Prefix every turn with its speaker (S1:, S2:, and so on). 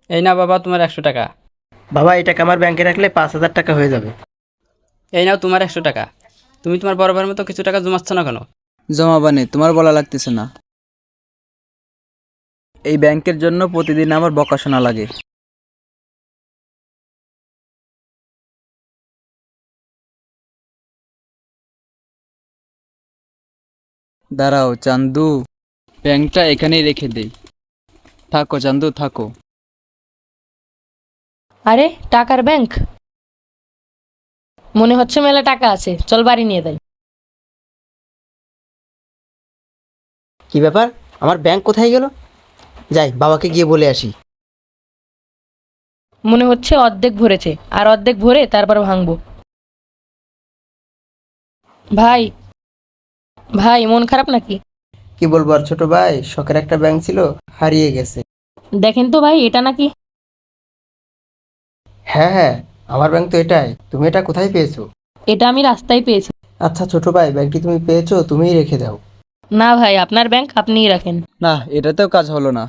S1: এই নাও বাবা তোমার 100 টাকা।
S2: বাবা, এই টাকা আমার ব্যাংকে রাখলে 5,000 টাকা হয়ে যাবে।
S1: এই নাও তোমার 100 টাকা। তুমি তোমার বড় ভাইয়ের মতো কিছু টাকা জমাচ্ছ না কেন?
S3: জমাবানি তোমার বলা লাগতেছে না। এই ব্যাংকের জন্য প্রতিদিন আমার বকাশোনা লাগে। দাঁড়াও চান্দু, ব্যাংকটা এখানেই রেখে দেই। থাকো চান্দু থাকো।
S4: আরে টাকার ব্যাংক, মনে হচ্ছে মেলা টাকা আছে, চল বাড়ি নিয়ে যাই।
S2: কি ব্যাপার, আমার ব্যাংক কোথায় গেল? যাই বাবাকে গিয়ে বলে আসি।
S4: মনে হচ্ছে অর্ধেক ভরেছে, আর অর্ধেক ভরে তারপর ভাঙবো। ভাই, ভাই মন খারাপ নাকি?
S2: কি বলবো আর ছোট ভাই, শখের একটা ব্যাংক ছিল, হারিয়ে গেছে।
S4: দেখেন তো ভাই, এটা নাকি?
S2: হ্যাঁ হ্যাঁ, আমার ব্যাংক তো এটাই। তুমি এটা কোথায় পেয়েছো?
S4: এটা আমি রাস্তায় পেয়েছি।
S2: আচ্ছা ছোট ভাই, ব্যাংকটি তুমি পেয়েছো, তুমিই রেখে দাও।
S4: না ভাই, আপনার ব্যাংক আপনিই রাখেন।
S3: না, এটাতেও কাজ হলো না।